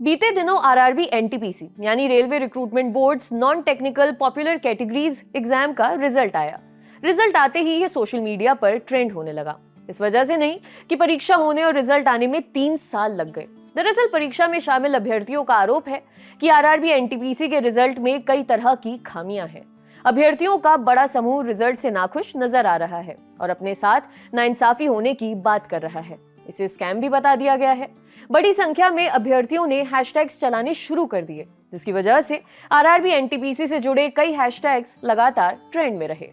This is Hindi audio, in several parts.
बीते दिनों आरआरबी एनटीपीसी यानी railway recruitment boards non technical popular categories exam का रिजल्ट आया। रिजल्ट आते ही ये सोशल मीडिया पर ट्रेंड होने लगा। इस वजह से नहीं कि परीक्षा होने और रिजल्ट आने में 3 साल लग गए। दरअसल परीक्षा में शामिल अभ्यर्थियों का आरोप है कि आरआरबी एनटीपीसी के रिजल्ट में कई तरह की खामियां हैं। अभ्यर्थियों का बड़ा समूह रिजल्ट से नाखुश नजर आ रहा है और अपने साथ नाइंसाफी होने की बात कर रहा है। इसे स्कैम भी बता दिया गया है। बड़ी संख्या में अभ्यर्थियों ने हैशटैग्स चलाने शुरू कर दिए, जिसकी वजह से आरआरबी एनटीपीसी से जुड़े कई हैशटैग्स लगातार ट्रेंड में रहे।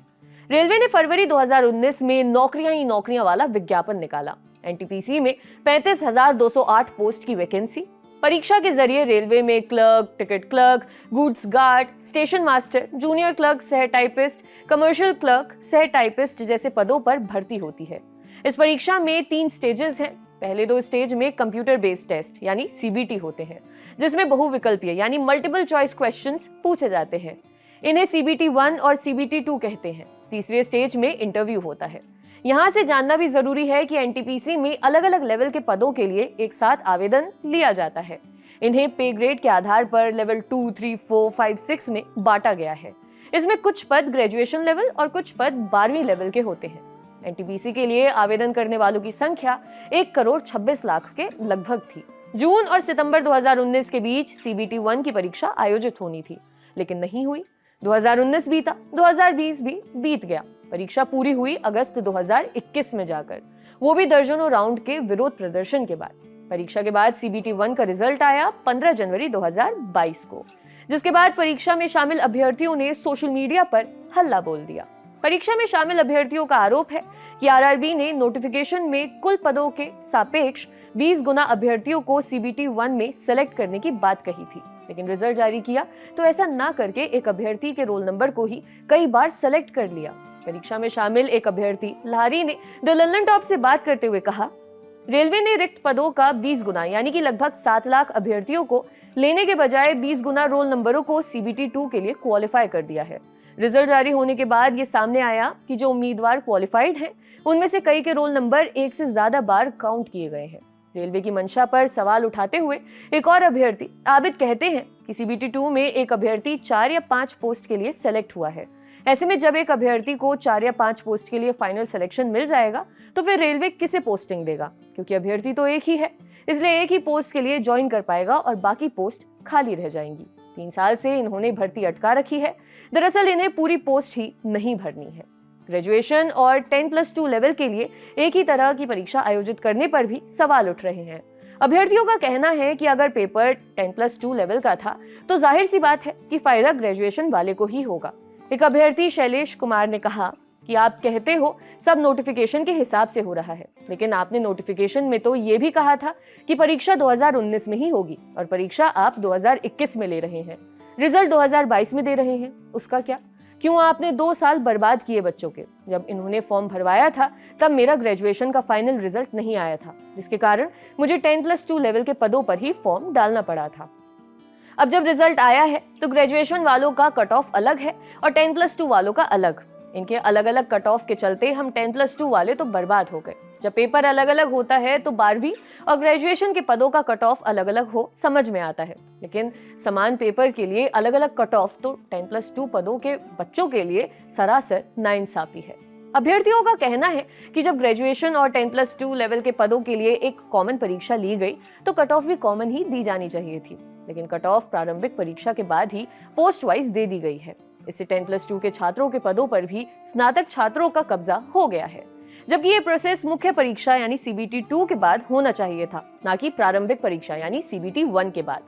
रेलवे ने फरवरी 2019 में नौकरियां ही नौकरियां वाला विज्ञापन निकाला। एनटीपीसी में 35,208 पोस्ट की वैकेंसी। परीक्षा के जरिए रेलवे में clerk, ticket clerk, goods guard, station master, junior clerk, सह टाइपिस्ट, कमर्शियल क्लर्क, सह टाइपिस्ट जैसे पदों पर भर्ती होती है। इस परीक्षा में 3 स्टेजेस हैं। पहले 2 स्टेज में कंप्यूटर बेस्ड टेस्ट यानी सीबीटी होते हैं, जिसमें बहुविकल्पीय यानी मल्टीपल चॉइस क्वेश्चंस पूछे जाते हैं। इन्हें सीबीटी 1 और सीबीटी 2 कहते हैं। तीसरे स्टेज में इंटरव्यू होता है। यहाँ से जानना भी जरूरी है कि एनटीपीसी में अलग अलग लेवल के पदों के लिए एक साथ आवेदन लिया जाता है। इन्हें पे ग्रेड के आधार पर लेवल 2, 3, 4, 5, 6 में बांटा गया है। इसमें कुछ पद ग्रेजुएशन लेवल और कुछ पद 12वीं लेवल के होते हैं। एनटीपीसी के लिए आवेदन करने वालों की संख्या 1,26,00,000 के लगभग थी। जून और सितंबर 2019 के बीच सीबीटी 1 की परीक्षा आयोजित होनी थी, लेकिन नहीं हुई। 2019 बीता, 2020 भी बीत गया। परीक्षा पूरी हुई अगस्त 2021 में जाकर, वो भी दर्जनों राउंड के विरोध प्रदर्शन के बाद। परीक्षा के बाद सीबीटी 1 का रिजल्ट आया 15 जनवरी 2022 को, जिसके बाद परीक्षा में शामिल अभ्यर्थियों ने सोशल मीडिया पर हल्ला बोल दिया। परीक्षा में शामिल अभ्यर्थियों का आरोप है कि आरआरबी ने नोटिफिकेशन में कुल पदों के सापेक्ष 20 गुना अभ्यर्थियों को सीबीटी 1 में सेलेक्ट करने की बात कही थी, लेकिन रिजल्ट जारी किया तो ऐसा ना करके एक अभ्यर्थी के रोल नंबर को ही कई बार सेलेक्ट कर लिया। परीक्षा में शामिल एक अभ्यर्थी लारी ने द लंदन टॉप से बात करते हुए कहा, रेलवे ने रिक्त पदों का 20 गुना यानी कि लगभग 7 लाख अभ्यर्थियों को लेने के बजाय 20 गुना रोल नंबरों को सीबीटी 2 के लिए क्वालिफाई कर दिया है। रिजल्ट जारी होने के बाद ये सामने आया कि जो उम्मीदवार क्वालिफाइड हैं, उनमें से कई के रोल नंबर 1 से ज्यादा बार काउंट किए गए हैं। रेलवे की मंशा पर सवाल उठाते हुए एक और अभ्यर्थी आबिद कहते हैं कि सीबीटी 2 में एक अभ्यर्थी 4 या 5 पोस्ट के लिए सेलेक्ट हुआ है। ऐसे में जब एक अभ्यर्थी को 4 या 5 पोस्ट के लिए फाइनल सिलेक्शन मिल जाएगा तो फिर रेलवे किसे पोस्टिंग देगा, क्योंकि अभ्यर्थी तो एक ही है, इसलिए एक ही पोस्ट के लिए ज्वाइन कर पाएगा और बाकी पोस्ट खाली रह जाएंगी। 3 साल से इन्होंने भर्ती अटका रखी है। दरअसल इन्हें पूरी पोस्ट ही नहीं भरनी है। ग्रेजुएशन और 10+2 लेवल के लिए एक ही तरह की परीक्षा आयोजित करने पर भी सवाल उठ रहे हैं। अभ्यर्थियों का कहना है कि अगर पेपर 10+2 लेवल का था तो जाहिर सी बात है कि फायदा ग्रेजुएशन वाले को ही होगा। एक अभ्यर्थी शैलेश कुमार ने कहा कि आप कहते हो सब नोटिफिकेशन के हिसाब से हो रहा है, लेकिन आपने नोटिफिकेशन में तो ये भी कहा था कि परीक्षा 2019 में ही होगी और परीक्षा आप 2021 में ले रहे हैं। रिजल्ट 2022 में दे रहे हैं, उसका क्या? क्यों आपने 2 साल बर्बाद किए बच्चों के? जब इन्होंने फॉर्म भरवाया था तब मेरा ग्रेजुएशन का फाइनल रिजल्ट नहीं आया था, जिसके कारण मुझे 10+2 लेवल के पदों पर ही फॉर्म डालना पड़ा था। अब जब रिजल्ट आया है तो ग्रेजुएशन वालों का कट ऑफ अलग है और 10+2 वालों का अलग। इनके अलग अलग कट ऑफ के चलते हम 10+2 वाले तो बर्बाद हो गए। जब पेपर अलग अलग होता है तो 12वीं और ग्रेजुएशन के पदों का कट ऑफ अलग अलग हो समझ में आता है, लेकिन समान पेपर के लिए अलग अलग कट ऑफ तो 10+2 पदों के बच्चों के लिए सरासर नाइंसाफी है। अभ्यर्थियों का कहना है कि जब ग्रेजुएशन और 10+2 लेवल के पदों के लिए एक कॉमन परीक्षा ली गई तो कट ऑफ भी कॉमन ही दी जानी चाहिए थी, लेकिन कट ऑफ प्रारंभिक परीक्षा के बाद ही पोस्ट वाइज दे दी गई है। इससे 10+2 के छात्रों के पदों पर भी स्नातक छात्रों का कब्जा हो गया है, जबकि ये प्रोसेस मुख्य परीक्षा यानी सीबीटी 2 के बाद होना चाहिए था, ना कि प्रारंभिक परीक्षा यानी सीबीटी 1 के बाद।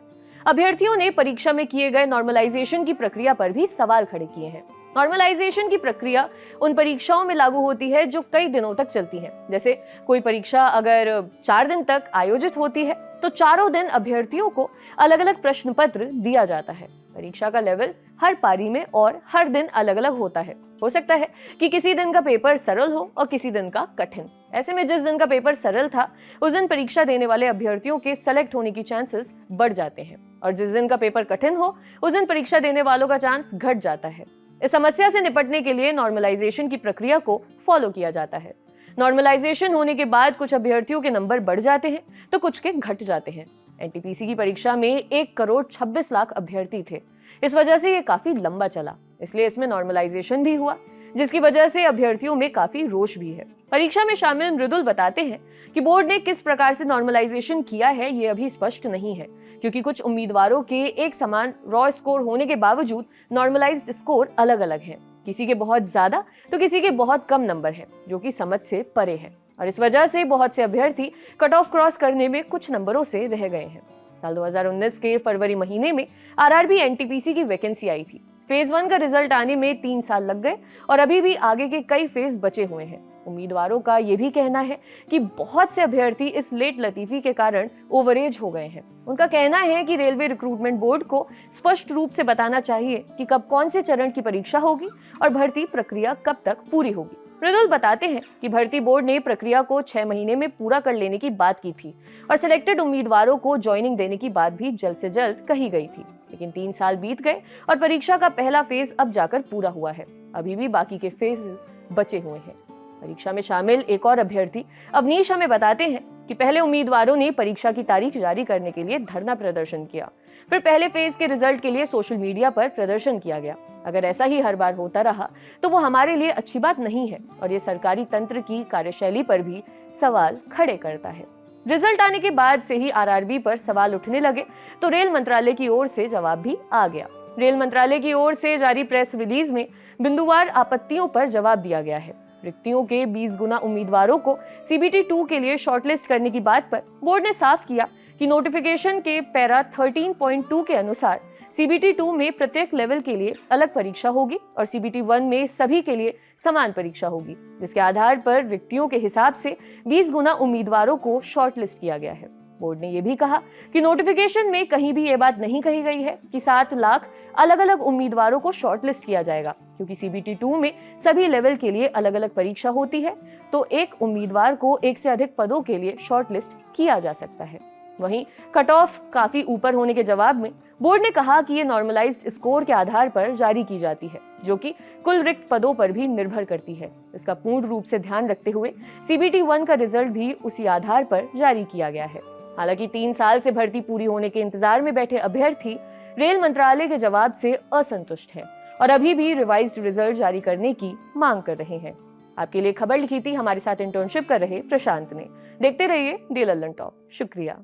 अभ्यर्थियों ने परीक्षा में किए गए नॉर्मलाइजेशन की प्रक्रिया पर भी सवाल खड़े किए हैं। नॉर्मलाइजेशन की प्रक्रिया उन परीक्षाओं में लागू होती है जो कई दिनों तक चलती हैं। जैसे कोई परीक्षा अगर 4 दिन तक आयोजित होती है तो चारों दिन अभ्यर्थियों को अलग अलग प्रश्न पत्र दिया जाता है। परीक्षा का लेवल हर पारी में और हर दिन अलग अलग होता है। हो सकता है कि किसी दिन का पेपर सरल हो और किसी दिन का कठिन। ऐसे में जिस दिन का पेपर सरल था उस दिन परीक्षा देने वाले अभ्यर्थियों के सेलेक्ट होने की चांसेस बढ़ जाते हैं, और जिस दिन का पेपर कठिन हो उस दिन परीक्षा देने वालों का चांस घट जाता है। इस समस्या से निपटने के लिए नॉर्मलाइजेशन की प्रक्रिया को फॉलो किया जाता है। नॉर्मलाइजेशन होने के बाद कुछ अभ्यर्थियों के नंबर बढ़ जाते हैं तो कुछ के घट जाते हैं। एनटीपीसी की परीक्षा में 1,26,00,000 अभ्यर्थी थे। इस वजह से ये काफी लंबा चला, इसलिए इसमें नॉर्मलाइजेशन भी हुआ, जिसकी वजह से अभ्यर्थियों में काफी रोष भी है। परीक्षा में शामिल मृदुल बताते हैं कि बोर्ड ने किस प्रकार से नॉर्मलाइजेशन किया है ये अभी स्पष्ट नहीं है, क्योंकि कुछ उम्मीदवारों के एक समान रॉ स्कोर होने के बावजूद नॉर्मलाइज्ड स्कोर अलग अलग हैं। किसी के बहुत ज्यादा तो किसी के बहुत कम नंबर हैं, जो कि समझ से परे है, और इस वजह से बहुत से अभ्यर्थी कट ऑफ क्रॉस करने में कुछ नंबरों से रह गए हैं। साल 2019 के फरवरी महीने में आरआरबी एनटीपीसी की वैकेंसी आई थी। फेज 1 का रिजल्ट आने में 3 साल लग गए और अभी भी आगे के कई फेज बचे हुए हैं। उम्मीदवारों का ये भी कहना है कि बहुत से अभ्यर्थी इस लेट लतीफी के कारण ओवरेज हो गए हैं। उनका कहना है कि रेलवे रिक्रूटमेंट बोर्ड को स्पष्ट रूप से बताना चाहिए कि कब कौन से चरण की परीक्षा होगी और भर्ती प्रक्रिया कब तक पूरी होगी। मृदुल बताते हैं कि भर्ती बोर्ड ने प्रक्रिया को 6 महीने में पूरा कर लेने की बात की थी और सिलेक्टेड उम्मीदवारों को ज्वाइनिंग देने की बात भी जल्द से जल्द कही गई थी, लेकिन 3 साल बीत गए और परीक्षा का पहला फेज अब जाकर पूरा हुआ है। अभी भी बाकी के फेजेस बचे हुए हैं। परीक्षा में शामिल एक और अभ्यर्थी अवनीश हमें बताते हैं कि पहले उम्मीदवारों ने परीक्षा की तारीख जारी करने के लिए धरना प्रदर्शन किया, फिर पहले फेज के रिजल्ट के लिए सोशल मीडिया पर प्रदर्शन किया गया। अगर ऐसा ही हर बार होता रहा तो वो हमारे लिए अच्छी बात नहीं है और ये सरकारी तंत्र की कार्यशैली पर भी सवाल खड़े करता है। रिजल्ट आने के बाद से ही आरआरबी पर सवाल उठने लगे तो रेल मंत्रालय की ओर से जवाब भी आ गया। रेल मंत्रालय की ओर से जारी प्रेस रिलीज में बिंदुवार आपत्तियों पर जवाब दिया गया है। रिक्तियों के 20 गुना उम्मीदवारों को सीबीटी 2 के लिए शॉर्टलिस्ट करने की बात पर बोर्ड ने साफ किया कि नोटिफिकेशन के पैरा 13.2 के अनुसार सीबीटी 2 में प्रत्येक लेवल के लिए अलग परीक्षा होगी और सीबीटी 1 में सभी के लिए समान परीक्षा होगी, जिसके आधार पर रिक्तियों के हिसाब से 20 गुना उम्मीदवारों को शॉर्टलिस्ट किया गया है। बोर्ड ने यह भी कहा कि नोटिफिकेशन में कहीं भी ये बात नहीं कही गई है कि 7 लाख अलग अलग उम्मीदवारों को शॉर्टलिस्ट किया जाएगा, क्योंकि सीबीटी 2 में सभी लेवल के लिए अलग अलग परीक्षा होती है, तो एक उम्मीदवार को एक से अधिक पदों के लिए शॉर्टलिस्ट किया जा सकता है। वहीं कट ऑफ काफी ऊपर होने के जवाब में बोर्ड ने कहा कि ये नॉर्मलाइज्ड स्कोर के आधार पर जारी की जाती है, जो कि कुल रिक्त पदों पर भी निर्भर करती है। इसका पूर्ण रूप से ध्यान रखते हुए सीबीटी 1 का रिजल्ट भी उसी आधार पर जारी किया गया है। हालांकि 3 साल से भर्ती पूरी होने के इंतजार में बैठे अभ्यर्थी रेल मंत्रालय के जवाब से असंतुष्ट हैं और अभी भी रिवाइज्ड रिजल्ट जारी करने की मांग कर रहे हैं। आपके लिए खबर लिखी थी हमारे साथ इंटर्नशिप कर रहे प्रशांत ने। देखते रहिए दी लल्लन टॉप। शुक्रिया।